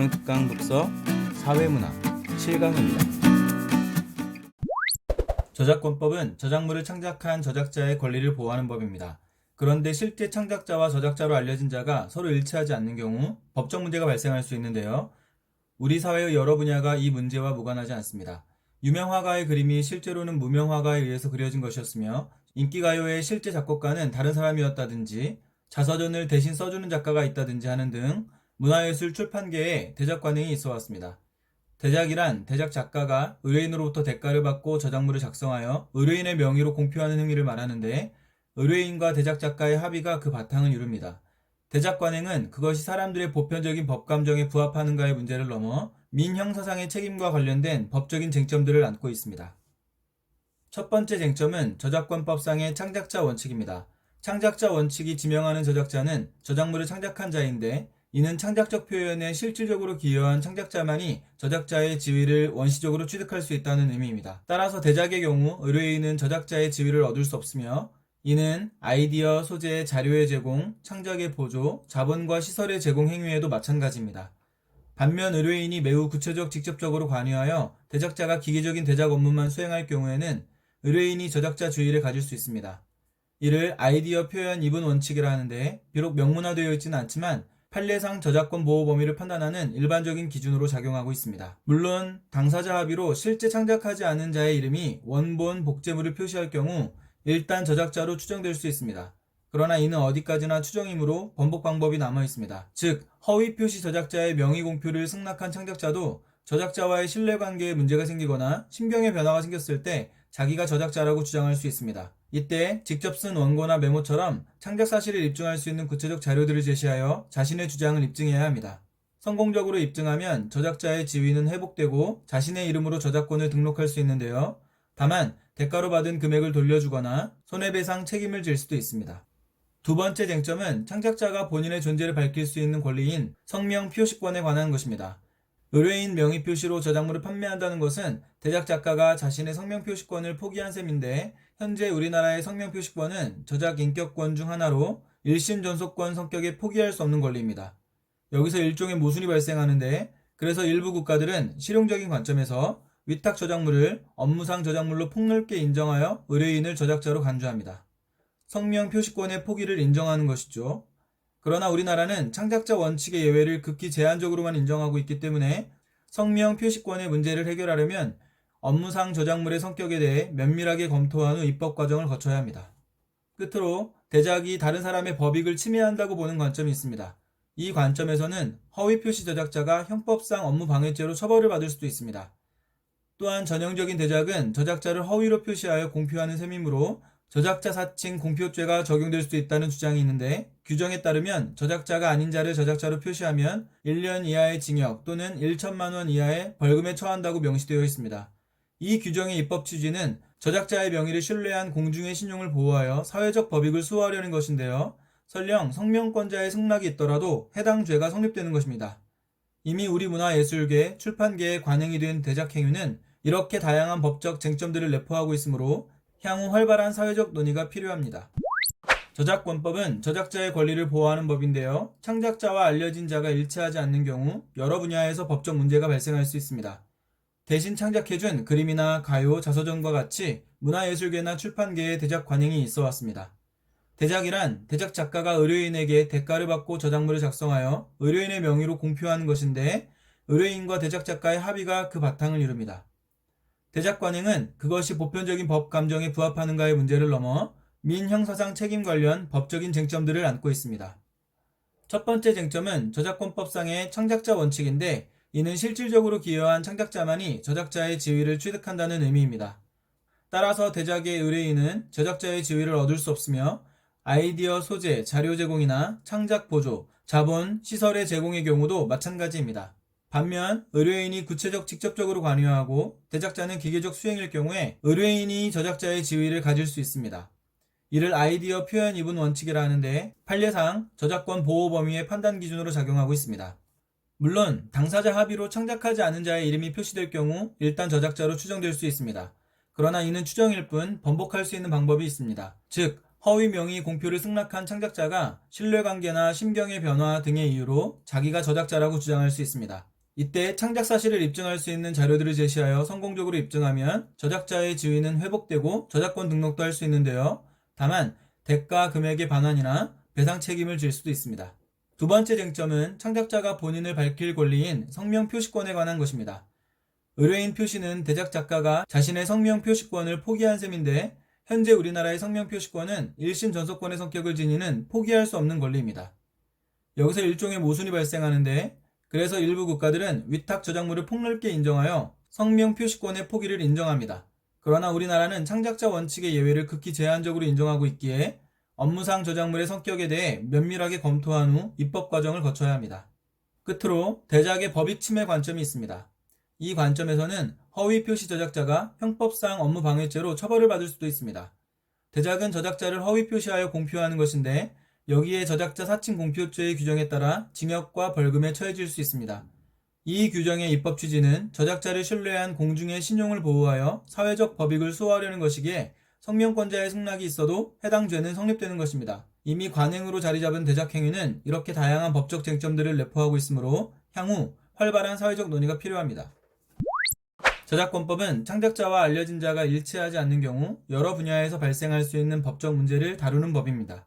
수능 특강 독서 사회문화 7강입니다. 저작권법은 저작물을 창작한 저작자의 권리를 보호하는 법입니다. 그런데 실제 창작자와 저작자로 알려진 자가 서로 일치하지 않는 경우 법적 문제가 발생할 수 있는데요. 우리 사회의 여러 분야가 이 문제와 무관하지 않습니다. 유명 화가의 그림이 실제로는 무명 화가에 의해서 그려진 것이었으며 인기가요의 실제 작곡가는 다른 사람이었다든지 자서전을 대신 써주는 작가가 있다든지 하는 등 문화예술 출판계에 대작 관행이 있어 왔습니다. 대작이란 대작 작가가 의뢰인으로부터 대가를 받고 저작물을 작성하여 의뢰인의 명의로 공표하는 행위를 말하는데 의뢰인과 대작 작가의 합의가 그 바탕을 이룹니다. 대작 관행은 그것이 사람들의 보편적인 법 감정에 부합하는가의 문제를 넘어 민형사상의 책임과 관련된 법적인 쟁점들을 안고 있습니다. 첫 번째 쟁점은 저작권법상의 창작자 원칙입니다. 창작자 원칙이 지명하는 저작자는 저작물을 창작한 자인데 이는 창작적 표현에 실질적으로 기여한 창작자만이 저작자의 지위를 원시적으로 취득할 수 있다는 의미입니다. 따라서 대작의 경우 의뢰인은 저작자의 지위를 얻을 수 없으며 이는 아이디어, 소재, 자료의 제공, 창작의 보조, 자본과 시설의 제공 행위에도 마찬가지입니다. 반면 의뢰인이 매우 구체적 직접적으로 관여하여 대작자가 기계적인 대작 업무만 수행할 경우에는 의뢰인이 저작자 주의를 가질 수 있습니다. 이를 아이디어 표현 이분 원칙이라 하는데 비록 명문화되어 있지는 않지만 판례상 저작권 보호 범위를 판단하는 일반적인 기준으로 작용하고 있습니다. 물론 당사자 합의로 실제 창작하지 않은 자의 이름이 원본, 복제물을 표시할 경우 일단 저작자로 추정될 수 있습니다. 그러나 이는 어디까지나 추정이므로 번복 방법이 남아 있습니다. 즉 허위 표시 저작자의 명의 공표를 승낙한 창작자도 저작자와의 신뢰관계에 문제가 생기거나 심경의 변화가 생겼을 때 자기가 저작자라고 주장할 수 있습니다. 이때 직접 쓴 원고나 메모처럼 창작 사실을 입증할 수 있는 구체적 자료들을 제시하여 자신의 주장을 입증해야 합니다. 성공적으로 입증하면 저작자의 지위는 회복되고 자신의 이름으로 저작권을 등록할 수 있는데요. 다만 대가로 받은 금액을 돌려주거나 손해배상 책임을 질 수도 있습니다. 두 번째 쟁점은 창작자가 본인의 존재를 밝힐 수 있는 권리인 성명 표시권에 관한 것입니다. 의뢰인 명의 표시로 저작물을 판매한다는 것은 대작 작가가 자신의 성명 표시권을 포기한 셈인데 현재 우리나라의 성명 표시권은 저작 인격권 중 하나로 일심 전속권 성격에 포기할 수 없는 권리입니다. 여기서 일종의 모순이 발생하는데 그래서 일부 국가들은 실용적인 관점에서 위탁 저작물을 업무상 저작물로 폭넓게 인정하여 의뢰인을 저작자로 간주합니다. 성명 표시권의 포기를 인정하는 것이죠. 그러나 우리나라는 창작자 원칙의 예외를 극히 제한적으로만 인정하고 있기 때문에 성명 표시권의 문제를 해결하려면 업무상 저작물의 성격에 대해 면밀하게 검토한 후 입법 과정을 거쳐야 합니다. 끝으로 대작이 다른 사람의 법익을 침해한다고 보는 관점이 있습니다. 이 관점에서는 허위 표시 저작자가 형법상 업무방해죄로 처벌을 받을 수도 있습니다. 또한 전형적인 대작은 저작자를 허위로 표시하여 공표하는 셈이므로 저작자 사칭 공표죄가 적용될 수도 있다는 주장이 있는데 규정에 따르면 저작자가 아닌 자를 저작자로 표시하면 1년 이하의 징역 또는 1천만 원 이하의 벌금에 처한다고 명시되어 있습니다. 이 규정의 입법 취지는 저작자의 명의를 신뢰한 공중의 신용을 보호하여 사회적 법익을 수호하려는 것인데요. 설령 성명권자의 승낙이 있더라도 해당 죄가 성립되는 것입니다. 이미 우리 문화예술계, 출판계에 관행이 된 대작 행위는 이렇게 다양한 법적 쟁점들을 내포하고 있으므로 향후 활발한 사회적 논의가 필요합니다. 저작권법은 저작자의 권리를 보호하는 법인데요. 창작자와 알려진 자가 일치하지 않는 경우 여러 분야에서 법적 문제가 발생할 수 있습니다. 대신 창작해준 그림이나 가요, 자서전과 같이 문화예술계나 출판계에 대작 관행이 있어 왔습니다. 대작이란 대작 작가가 의뢰인에게 대가를 받고 저작물을 작성하여 의뢰인의 명의로 공표하는 것인데 의뢰인과 대작 작가의 합의가 그 바탕을 이룹니다. 대작 관행은 그것이 보편적인 법 감정에 부합하는가의 문제를 넘어 민형사상 책임 관련 법적인 쟁점들을 안고 있습니다. 첫 번째 쟁점은 저작권법상의 창작자 원칙인데 이는 실질적으로 기여한 창작자만이 저작자의 지위를 취득한다는 의미입니다. 따라서 대작의 의뢰인은 저작자의 지위를 얻을 수 없으며 아이디어, 소재, 자료 제공이나 창작 보조, 자본, 시설의 제공의 경우도 마찬가지입니다. 반면 의뢰인이 구체적 직접적으로 관여하고 대작자는 기계적 수행일 경우에 의뢰인이 저작자의 지위를 가질 수 있습니다. 이를 아이디어 표현 이분 원칙이라 하는데 판례상 저작권 보호 범위의 판단 기준으로 작용하고 있습니다. 물론 당사자 합의로 창작하지 않은 자의 이름이 표시될 경우 일단 저작자로 추정될 수 있습니다. 그러나 이는 추정일 뿐 번복할 수 있는 방법이 있습니다. 즉 허위 명의 공표를 승낙한 창작자가 신뢰관계나 심경의 변화 등의 이유로 자기가 저작자라고 주장할 수 있습니다. 이때 창작 사실을 입증할 수 있는 자료들을 제시하여 성공적으로 입증하면 저작자의 지위는 회복되고 저작권 등록도 할 수 있는데요. 다만 대가 금액의 반환이나 배상 책임을 질 수도 있습니다. 두 번째 쟁점은 창작자가 본인을 밝힐 권리인 성명 표시권에 관한 것입니다. 의뢰인 표시는 대작 작가가 자신의 성명 표시권을 포기한 셈인데 현재 우리나라의 성명 표시권은 1심 전속권의 성격을 지니는 포기할 수 없는 권리입니다. 여기서 일종의 모순이 발생하는데 그래서 일부 국가들은 위탁 저작물을 폭넓게 인정하여 성명 표시권의 포기를 인정합니다. 그러나 우리나라는 창작자 원칙의 예외를 극히 제한적으로 인정하고 있기에 업무상 저작물의 성격에 대해 면밀하게 검토한 후 입법 과정을 거쳐야 합니다. 끝으로 대작의 법익 침해 관점이 있습니다. 이 관점에서는 허위 표시 저작자가 형법상 업무 방해죄로 처벌을 받을 수도 있습니다. 대작은 저작자를 허위 표시하여 공표하는 것인데 여기에 저작자 사칭 공표죄의 규정에 따라 징역과 벌금에 처해질 수 있습니다. 이 규정의 입법 취지는 저작자를 신뢰한 공중의 신용을 보호하여 사회적 법익을 수호하려는 것이기에 성명권자의 승낙이 있어도 해당 죄는 성립되는 것입니다. 이미 관행으로 자리 잡은 대작 행위는 이렇게 다양한 법적 쟁점들을 내포하고 있으므로 향후 활발한 사회적 논의가 필요합니다. 저작권법은 창작자와 알려진 자가 일치하지 않는 경우 여러 분야에서 발생할 수 있는 법적 문제를 다루는 법입니다.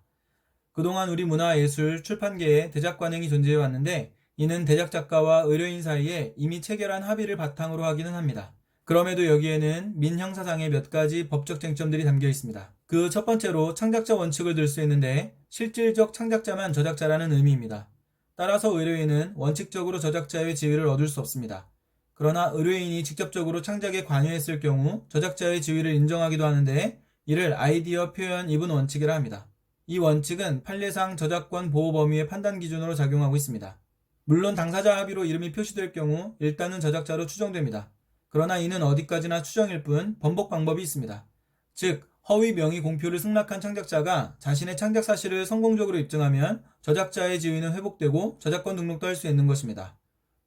그동안 우리 문화예술, 출판계에 대작 관행이 존재해 왔는데 이는 대작 작가와 의뢰인 사이에 이미 체결한 합의를 바탕으로 하기는 합니다. 그럼에도 여기에는 민형사상의 몇 가지 법적 쟁점들이 담겨 있습니다. 그 첫 번째로 창작자 원칙을 들 수 있는데 실질적 창작자만 저작자라는 의미입니다. 따라서 의뢰인은 원칙적으로 저작자의 지위를 얻을 수 없습니다. 그러나 의뢰인이 직접적으로 창작에 관여했을 경우 저작자의 지위를 인정하기도 하는데 이를 아이디어 표현 이분 원칙이라 합니다. 이 원칙은 판례상 저작권 보호 범위의 판단 기준으로 작용하고 있습니다. 물론 당사자 합의로 이름이 표시될 경우 일단은 저작자로 추정됩니다. 그러나 이는 어디까지나 추정일 뿐 번복 방법이 있습니다. 즉 허위 명의 공표를 승낙한 창작자가 자신의 창작 사실을 성공적으로 입증하면 저작자의 지위는 회복되고 저작권 등록도 할 수 있는 것입니다.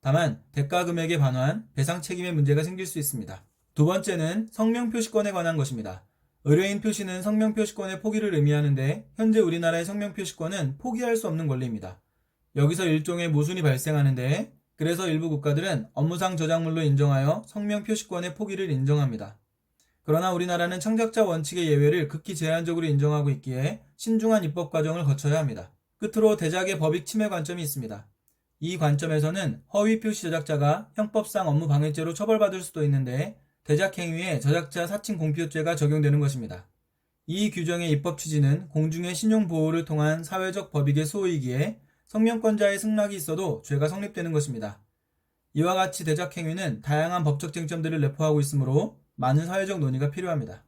다만 대가 금액의 반환, 배상 책임의 문제가 생길 수 있습니다. 두 번째는 성명 표시권에 관한 것입니다. 의뢰인 표시는 성명 표시권의 포기를 의미하는데 현재 우리나라의 성명 표시권은 포기할 수 없는 권리입니다. 여기서 일종의 모순이 발생하는데 그래서 일부 국가들은 업무상 저작물로 인정하여 성명 표시권의 포기를 인정합니다. 그러나 우리나라는 창작자 원칙의 예외를 극히 제한적으로 인정하고 있기에 신중한 입법 과정을 거쳐야 합니다. 끝으로 대작의 법익 침해 관점이 있습니다. 이 관점에서는 허위 표시 저작자가 형법상 업무 방해죄로 처벌받을 수도 있는데 대작 행위에 저작자 사칭 공표죄가 적용되는 것입니다. 이 규정의 입법 취지는 공중의 신용 보호를 통한 사회적 법익의 수호이기에 성명권자의 승낙이 있어도 죄가 성립되는 것입니다. 이와 같이 대작 행위는 다양한 법적 쟁점들을 내포하고 있으므로 많은 사회적 논의가 필요합니다.